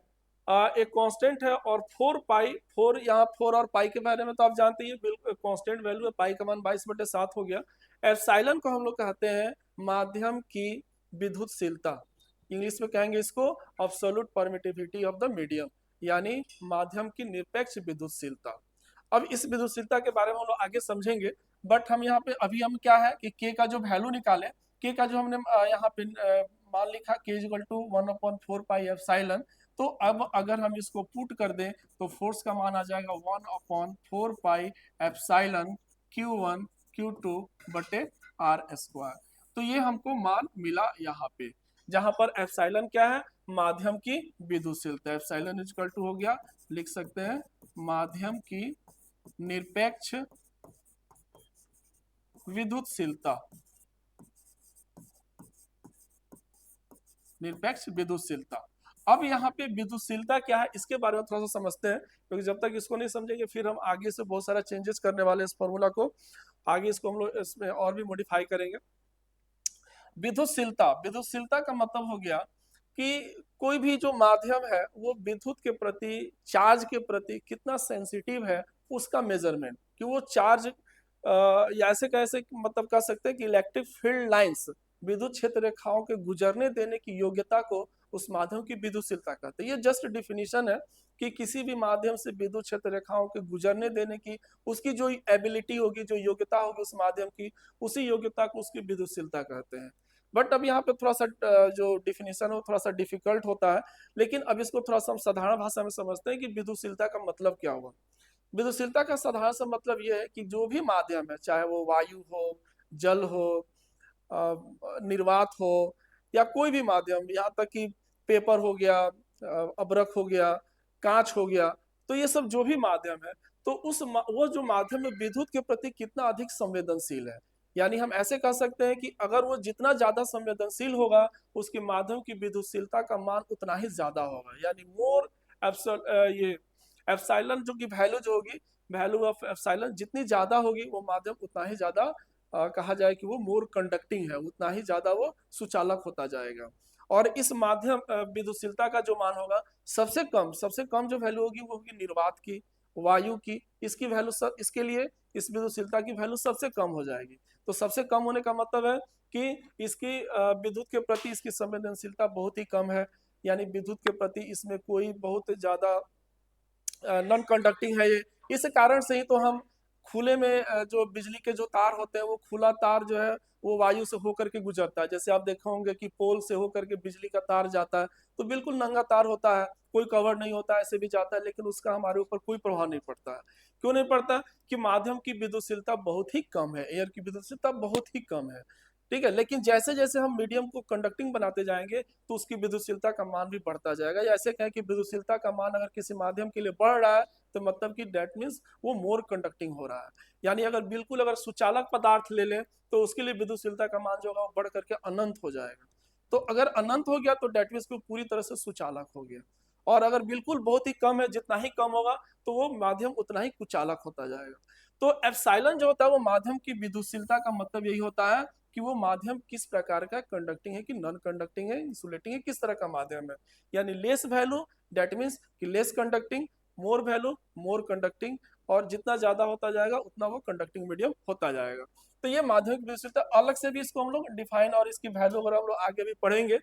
एक कांस्टेंट है, और 4 पाई, 4 यहाँ 4 और पाई के बारे में तो आप जानते ही, बिल्कुल कांस्टेंट वैल्यू है, पाई का मान 22/7 हो गया। एप्सिलॉन को हम लोग कहते हैं माध्यम की विद्युतशीलता, इंग्लिश में कहेंगे इसको absolute permittivity of the medium, यानी माध्यम की निरपेक्ष विद्युतशीलता। अब इस विद्युतशीलता के बारे में हम लोग आगे समझेंगे, बट हम यहाँ पे अभी हम क्या है कि के का जो वैल्यू निकाले, के का जो हमने यहाँ पे मान लिखा K equal to 1/4 pi epsilon. तो अब अगर हम इसको पुट कर दें तो फोर्स का मान आ जाएगा 1/4 पाई एप्सिलॉन Q1 Q2 बटे आर स्क्वायर। तो ये हमको मान मिला यहाँ पे, जहां पर एप्सिलॉन क्या है, माध्यम की विद्युतशीलता। एप्सिलॉन इक्वल टू हो गया, लिख सकते हैं माध्यम की निरपेक्ष विद्युतशीलता, निरपेक्ष विद्युतशीलता। अब यहाँ पे विद्युतशीलता क्या है इसके बारे में थोड़ा सा समझते हैं, क्योंकि जब तक इसको नहीं समझेंगे फिर हम आगे से बहुत सारा चेंजेस करने वाले इस फॉर्मूला को। आगे इसको हम लोग इसमें और भी मॉडिफाई करेंगे। विद्युतशीलता, विद्युतशीलता का मतलब हो गया कि कोई भी जो माध्यम है वो विद्युत के प्रति, चार्ज के प्रति कितना सेंसिटिव है, उसका मेजरमेंट, कि वो चार्ज या ऐसे कैसे मतलब कह सकते हैं कि इलेक्ट्रिक फील्ड लाइंस, विद्युत क्षेत्र रेखाओं के गुजरने देने की योग्यता को उस माध्यम की विद्युतशीलता कहते हैं। ये जस्ट डिफिनीशन है कि किसी भी माध्यम से विद्युत क्षेत्र रेखाओं के गुजरने देने की उसकी जो एबिलिटी होगी, जो योग्यता होगी उस माध्यम की, उसी योग्यता को उसकी विद्युतशीलता कहते हैं। बट अब यहाँ पे थोड़ा सा जो डिफिनीशन है वो थोड़ा सा डिफिकल्ट होता है, लेकिन अब इसको थोड़ा सा हम साधारण भाषा में समझते हैं कि विद्युतशीलता का मतलब क्या हुआ। विद्युतशीलता का साधारण सा मतलब ये है कि जो भी माध्यम है, चाहे वो वायु हो, जल हो, निर्वात हो, या कोई भी माध्यम, यहाँ तक कि पेपर हो गया, अबरक हो गया, कांच हो गया, तो ये सब जो भी माध्यम है, तो वो जो माध्यम है विद्युत के प्रति कितना अधिक संवेदनशील है। यानी हम ऐसे कह सकते हैं कि अगर वो जितना ज्यादा संवेदनशील होगा, उसके माध्यम की विद्युतशीलता का मान उतना ही ज्यादा होगा। यानी मोर ये एप्सिलॉन जो कि वैल्यू जो होगी, वैल्यू ऑफ एप्सिलॉन जितनी ज्यादा होगी, वो माध्यम उतना ही ज्यादा कहा जाए कि वो मोर कंडक्टिंग है, उतना ही ज्यादा वो सुचालक होता जाएगा। और इस माध्यम विद्युतशीलता का जो मान होगा, सबसे कम जो वैल्यू होगी वो होगी निर्वात की, वायु की। इसकी वैल्यू सब, इसके लिए इस विद्युतशीलता की वैल्यू सबसे कम हो जाएगी। तो सबसे कम होने का मतलब है कि इसकी विद्युत के प्रति इसकी संवेदनशीलता बहुत ही कम है। यानी विद्युत के प्रति इसमें कोई बहुत ज्यादा नॉन कंडक्टिंग है ये। इस कारण से ही तो हम खुले में जो बिजली के जो तार होते हैं, वो खुला तार जो है वो वायु से होकर के गुजरता है। जैसे आप देखा होंगे कि पोल से होकर के बिजली का तार जाता है, तो बिल्कुल नंगा तार होता है, कोई कवर नहीं होता है, ऐसे भी जाता है, लेकिन उसका हमारे ऊपर कोई प्रभाव नहीं पड़ता है। क्यों नहीं पड़ता? कि माध्यम की विद्युतशीलता बहुत ही कम है, एयर की विद्युतशीलता बहुत ही कम है। ठीक है, लेकिन जैसे जैसे हम मीडियम को कंडक्टिंग बनाते जाएंगे, तो उसकी विद्युतशीलता का मान भी बढ़ता जाएगा। या ऐसे कहें कि विद्युतशीलता का मान अगर किसी माध्यम के लिए बढ़ रहा है, तो मतलब कि दैट मीन्स वो मोर कंडक्टिंग हो रहा है। यानी अगर बिल्कुल अगर सुचालक पदार्थ ले लें, तो उसके लिए विद्युतशीलता का मान जो होगा वो बढ़ करके अनंत हो जाएगा। तो अगर अनंत हो गया तो दैट मीन्स वो पूरी तरह से सुचालक हो गया। और अगर बिल्कुल बहुत ही कम है, जितना ही कम होगा, तो वो माध्यम उतना ही कुचालक होता जाएगा। तो एप्सिलॉन जो होता है वो माध्यम की विद्युतशीलता का मतलब यही होता है कि वो माध्यम किस प्रकार का, कंडक्टिंग है कि नॉन कंडक्टिंग है, इंसुलेटिंग है, किस तरह का माध्यम है। यानी लेस वैल्यू दैट मीन्स कि लेस कंडक्टिंग, मोर वैल्यू मोर कंडक्टिंग, और जितना ज्यादा होता जाएगा उतना वो कंडक्टिंग मीडियम होता जाएगा। तो ये माध्यमिक विद्युतशीलता अलग से भी इसको हम लोग डिफाइन और इसकी वैल्यू वगैरह हम लोग आगे भी पढ़ेंगे।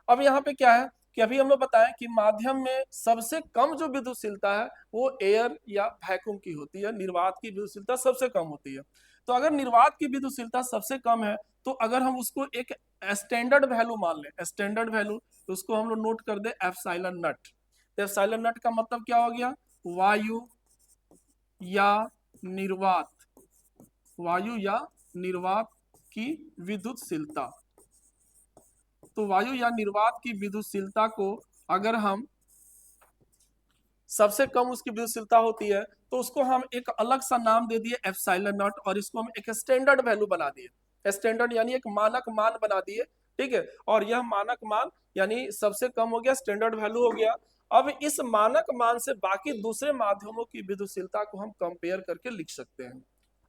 अब यहाँ पे क्या है कि अभी हम लोग बताएं कि माध्यम में सबसे कम जो विद्युतशीलता है वो एयर या वैक्यूम की होती है, निर्वात की विद्युतशीलता सबसे कम होती है। तो अगर निर्वात की विद्युतशीलता सबसे कम है, तो अगर हम उसको एक स्टैंडर्ड वैल्यू मान लें, स्टैंडर्ड वैल्यू, तो उसको हम लोग नोट कर दे एप्सिलॉन नट। तो एप्सिलॉन नट का मतलब क्या हो गया? वायु या निर्वात, वायु या निर्वात की विद्युतशीलता। तो वायु या निर्वात की विद्युतशीलता को अगर हम सबसे कम उसकी विद्युतशीलता होती है, तो उसको हम एक अलग सा नाम दे दिए एप्सिलॉन नॉट, और इसको हम एक स्टैंडर्ड वैल्यू बना दिए। स्टैंडर्ड यानी एक मानक मान बना दिए। ठीक है, और यह मानक मान यानी सबसे कम हो गया, स्टैंडर्ड वैल्यू हो गया। अब इस मानक मान से बाकी दूसरे माध्यमों की विद्युतशीलता को हम कंपेयर करके लिख सकते हैं।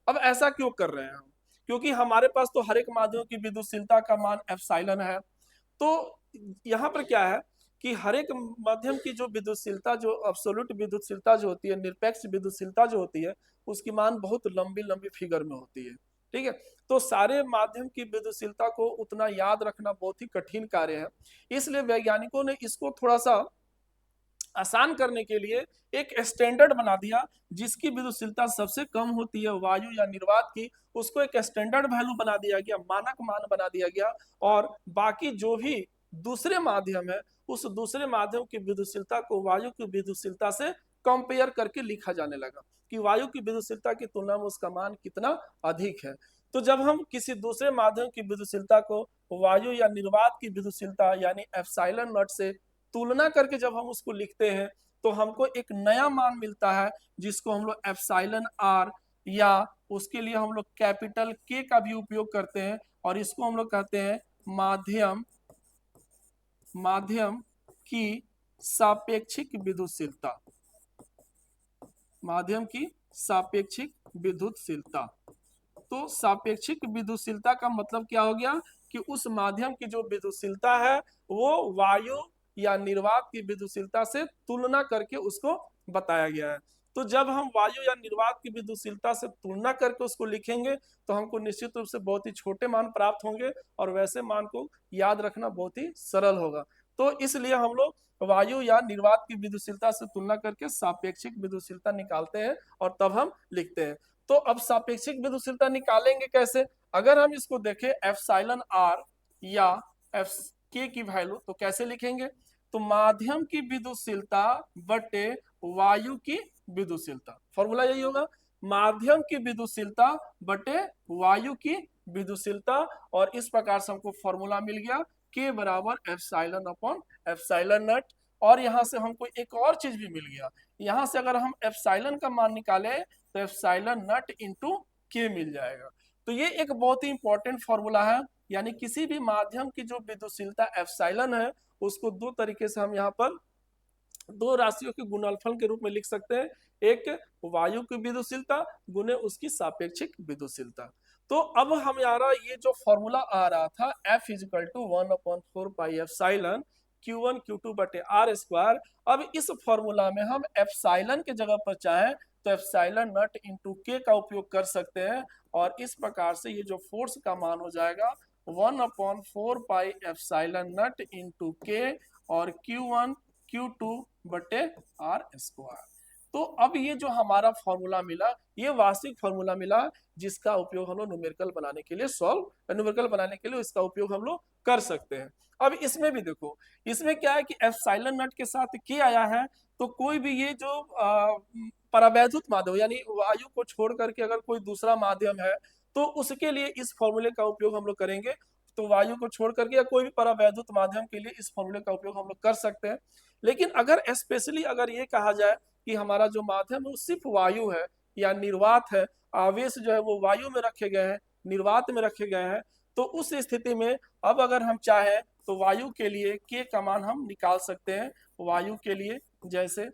अब ऐसा क्यों कर रहे हैं हम? क्योंकि हमारे पास तो हर एक माध्यम की विद्युतशीलता का मान एप्सिलॉन है। तो यहाँ पर क्या है कि हर एक माध्यम की जो विद्युतशीलता, जो अब्सोल्यूट विद्युतशीलता जो होती है, निरपेक्ष विद्युतशीलता जो होती है, उसकी मान बहुत लंबी लंबी फिगर में होती है। ठीक है, तो सारे माध्यम की विद्युतशीलता को उतना याद रखना बहुत ही कठिन कार्य है। इसलिए वैज्ञानिकों ने इसको थोड़ा सा आसान करने के लिए एक स्टैंडर्ड बना दिया, जिसकी विद्युतशीलता सबसे कम होती है वायु या निर्वात की, उसको एक स्टैंडर्ड वैल्यू बना दिया गया, मानक मान बना दिया गया। और बाकी जो भी दूसरे माध्यम है, उस दूसरे माध्यम की विद्युतशीलता को वायु की विद्युतशीलता से कंपेयर करके लिखा जाने लगा कि वायु की विद्युतशीलता की तुलना में उसका मान कितना अधिक है। तो जब हम किसी दूसरे माध्यम की विद्युतशीलता को वायु या निर्वात की विद्युतशीलता यानी एप्सिलॉन नॉट से तुलना करके जब हम उसको लिखते हैं, तो हमको एक नया मान मिलता है, जिसको हम लोग एप्सिलॉन आर, या उसके लिए हम लोग कैपिटल के का भी उपयोग करते हैं, और इसको हम लोग कहते हैं माध्यम माध्यम की सापेक्षिक विद्युतशीलता, माध्यम की सापेक्षिक विद्युतशीलता। तो सापेक्षिक विद्युतशीलता का मतलब क्या हो गया कि उस माध्यम की जो विद्युतशीलता है वो वायु या निर्वात की विद्युतशीलता से तुलना करके उसको बताया गया है। तो जब हम वायु या निर्वात की विद्युतशीलता से तुलना करके उसको लिखेंगे तो हमको निश्चित रूप से बहुत ही छोटे मान प्राप्त होंगे और वैसे मान को याद रखना बहुत ही सरल होगा। तो इसलिए हम लोग वायु या निर्वात की विद्युतशीलता से तुलना करके सापेक्षिक विद्युतशीलता निकालते हैं और तब हम लिखते हैं। तो अब सापेक्षिक विद्युतशीलता निकालेंगे कैसे? अगर हम इसको देखें एप्सिलॉन आर या एफ के की वैल्यू तो कैसे लिखेंगे? तो माध्यम की विद्युतशीलता बटे वायु की विद्युतशीलता, फॉर्मूला यही होगा, माध्यम की विद्युतशीलता बटे वायु की विद्युतशीलता। और इस प्रकार से हमको फॉर्मूला मिल गया के बराबर एप्सिलॉन अपॉन एप्सिलॉन नट। और यहाँ से हमको एक और चीज भी मिल गया, यहाँ से अगर हम एप्सिलॉन का मान निकाले तो एप्सिलॉन नट इंटू के मिल जाएगा। तो ये एक बहुत ही इंपॉर्टेंट फॉर्मूला है, यानी किसी भी माध्यम की जो विद्युतशीलता एप्सिलॉन है उसको दो तरीके से हम यहाँ पर दो राशियों के गुणनफल के रूप में लिख सकते हैं, एक वायु की विद्युतशीलता गुने उसकी सापेक्षिक विद्युतशीलता। तो अब हमारा ये जो फॉर्मूला आ रहा था F equal to 1/4 pi epsilon Q1 Q2 बटे आर स्क्वायर, अब इस फॉर्मूला में हम एप्सिलॉन के जगह पर चाहें तो एप्सिलॉन नट इंटू के का उपयोग कर सकते हैं और इस प्रकार से ये जो फोर्स का मान हो जाएगा 1/4 पाई एप्सिलॉन नट इंटू के और Q1 Q2 बटे आर स्क्वायर। तो अब ये जो हमारा फॉर्मूला मिला ये वार्षिक फॉर्मूला मिला जिसका उपयोग हम लोग न्यूमेरिकल बनाने के लिए न्यूमेरिकल बनाने के लिए इसका उपयोग हम लोग कर सकते हैं। अब इसमें भी देखो, इसमें क्या है कि एप्सिलॉन नट के साथ के आया है, तो कोई भी ये जो परावैद्युत माध्यम यानी वायु को छोड़ करके अगर कोई दूसरा माध्यम है तो उसके लिए इस फॉर्मूले का उपयोग हम लोग करेंगे। तो वायु को छोड़ करके या कोई भी परावैद्युत माध्यम के लिए इस फॉर्मूले का उपयोग हम लोग कर सकते हैं। लेकिन अगर स्पेशली अगर ये कहा जाए कि हमारा जो माध्यम है वो सिर्फ वायु है या निर्वात है, आवेश जो है वो वायु में रखे गए हैं, निर्वात में रखे गए हैं, तो उस स्थिति में अब अगर हम चाहें तो वायु के लिए के का मान हम निकाल सकते हैं। वायु के लिए जैसे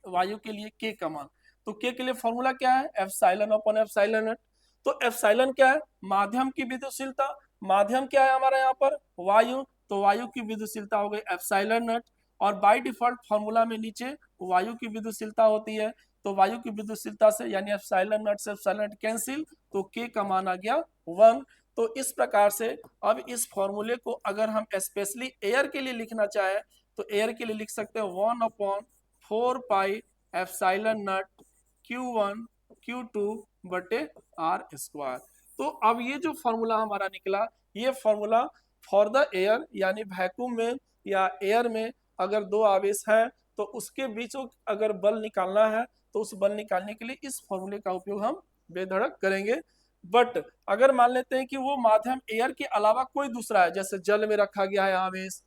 वायु के लिए के का मान, तो के लिए फॉर्मूला क्या है? एप्सिलॉन अपॉन एप्सिलॉन नट। तो एप्सिलॉन क्या है? माध्यम की विद्युतशीलता। माध्यम क्या है हमारा यहाँ पर? वायु। तो वायु की विद्युतशीलता हो गई एप्सिलॉन नट। और बाय डिफॉल्ट फॉर्मूला में नीचे वायु की विद्युतशीलता होती है, तो वायु की विद्युतशीलता से यानी एप्सिलॉन नट से एप्सिलॉन नट कैंसिल, तो के का मान आ गया 1। तो इस प्रकार से अब इस फॉर्मूले को अगर हम स्पेशली एयर के लिए लिखना चाहें तो एयर के लिए लिख सकते हैं 1/4 पाई एप्सिलॉन नट Q1 Q2 बटे आर स्क्वायर। तो अब ये जो फॉर्मूला हमारा निकला, ये फॉर्मूला फॉर द एयर यानी वैक्यूम में या एयर में अगर दो आवेश हैं तो उसके बीच अगर बल निकालना है तो उस बल निकालने के लिए इस फॉर्मूले का उपयोग हम बेधड़क करेंगे। बट अगर मान लेते हैं कि वो माध्यम एयर के अलावा कोई दूसरा है, जैसे जल में रखा गया है आवेश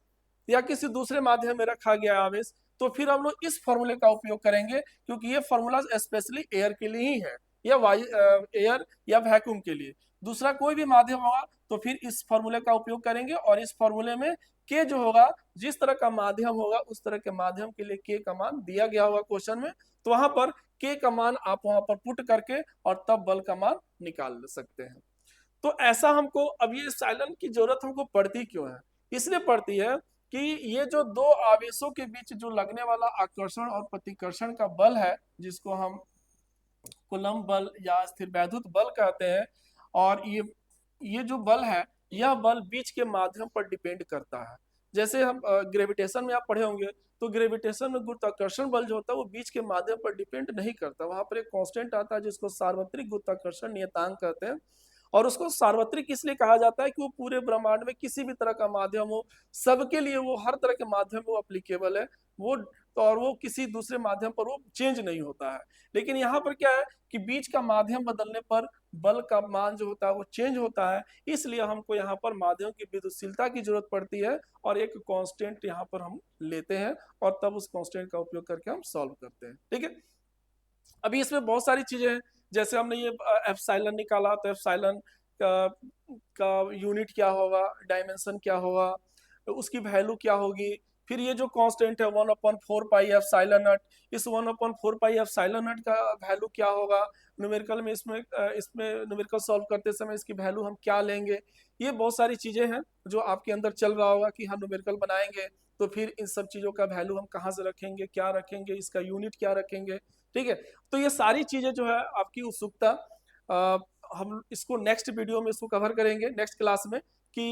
या किसी दूसरे माध्यम में रखा गया है आवेश, तो फिर हम लोग इस फॉर्मूले का उपयोग करेंगे क्योंकि ये फॉर्मूला स्पेशली एयर के लिए ही है या वायु एयर या वैक्यूम के लिए। दूसरा कोई भी माध्यम होगा तो फिर इस फॉर्मूले का उपयोग करेंगे और इस फॉर्मूले में के जो होगा जिस तरह का माध्यम होगा उस तरह के माध्यम के लिए के का मान दिया गया होगा क्वेश्चन में, तो वहां पर के का मान आप वहां पर पुट करके और तब बल का मान निकाल सकते हैं। तो ऐसा हमको अब ये साइलन की जरूरत हमको पड़ती क्यों है? इसलिए पड़ती है कि ये जो दो आवेशों के बीच जो लगने वाला आकर्षण और प्रतिकर्षण का बल है जिसको हम कूलम्ब बल या स्थिरवैद्युत बल कहते हैं, और ये जो बल है यह बल बीच के माध्यम पर डिपेंड करता है। जैसे हम ग्रेविटेशन में आप पढ़े होंगे तो ग्रेविटेशन में गुरुत्वाकर्षण बल जो होता है वो बीच के माध्यम पर डिपेंड नहीं करता, वहां पर एक कांस्टेंट आता है जिसको सार्वत्रिक गुरुत्वाकर्षण नियतांक कहते हैं। और उसको सार्वत्रिक इसलिए कहा जाता है कि वो पूरे ब्रह्मांड में किसी भी तरह का माध्यम हो सबके लिए वो हर तरह के माध्यम में वो अप्लीकेबल है, वो तो और वो किसी दूसरे माध्यम पर वो चेंज नहीं होता है। लेकिन यहाँ पर क्या है कि बीच का माध्यम बदलने पर बल का मान जो होता है वो चेंज होता है, इसलिए हमको यहाँ पर माध्यम की विद्युतशीलता की जरूरत पड़ती है और एक कांस्टेंट यहाँ पर हम लेते हैं और तब उस कांस्टेंट का उपयोग करके हम सॉल्व करते हैं। ठीक है, अभी इसमें बहुत सारी चीजें हैं, जैसे हमने ये एप्सिलॉन निकाला तो एप्सिलॉन का यूनिट क्या होगा, डायमेंशन क्या होगा, उसकी वैल्यू क्या होगी, फिर ये जो कांस्टेंट है 1/4 पाई एफ साइलन नॉट, इस 1/4 पाई एफ साइलन नॉट का वैल्यू क्या होगा न्यूमेरिकल में, इसमें न्यूमेरिकल सॉल्व करते समय इसकी वैल्यू हम क्या लेंगे। ये बहुत सारी चीजें हैं जो आपके अंदर चल रहा होगा कि हम न्यूमेरिकल बनाएंगे तो फिर इन सब चीजों का वैल्यू हम कहाँ से रखेंगे, क्या रखेंगे, इसका यूनिट क्या रखेंगे। ठीक है, तो ये सारी चीजें जो है आपकी उत्सुकता, अ, हम इसको नेक्स्ट वीडियो में इसको कवर करेंगे नेक्स्ट क्लास में कि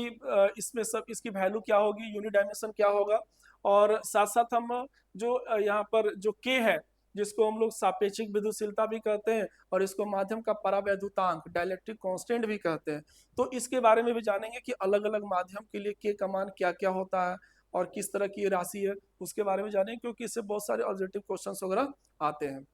इसमें सब इसकी वैल्यू क्या होगी, यूनिट डायमेंशन क्या होगा, और साथ साथ हम जो यहाँ पर जो के है जिसको हम लोग सापेक्षिक विद्युतशीलता भी कहते हैं और इसको माध्यम का परावैद्युतांक डाइलेक्ट्रिक कांस्टेंट भी कहते हैं, तो इसके बारे में भी जानेंगे कि अलग अलग माध्यम के लिए के का मान क्या क्या होता है और किस तरह की ये राशि है, उसके बारे में जानेंगे क्योंकि इससे बहुत सारे ऑब्जेक्टिव क्वेश्चंस वगैरह आते हैं।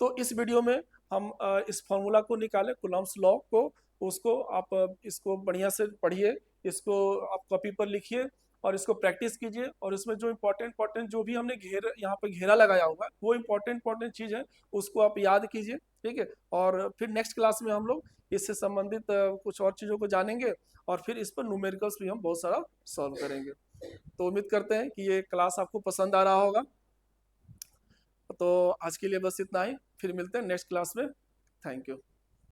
तो इस वीडियो में हम इस फॉर्मूला को निकालें कुलम्ब्स लॉ को, उसको आप इसको बढ़िया से पढ़िए, इसको आप कॉपी पर लिखिए और इसको प्रैक्टिस कीजिए, और इसमें जो इम्पोर्टेंट जो भी हमने यहाँ पे घेरा लगाया हुआ है वो इम्पोर्टेंट चीज़ है उसको आप याद कीजिए। ठीक है, और फिर नेक्स्ट क्लास में हम लोग इससे संबंधित कुछ और चीज़ों को जानेंगे और फिर इस पर न्यूमेरिकल्स भी हम बहुत सारा सॉल्व करेंगे। तो उम्मीद करते हैं कि ये क्लास आपको पसंद आ रहा होगा। तो आज के लिए बस इतना ही, फिर मिलते हैं नेक्स्ट क्लास में। Thank you.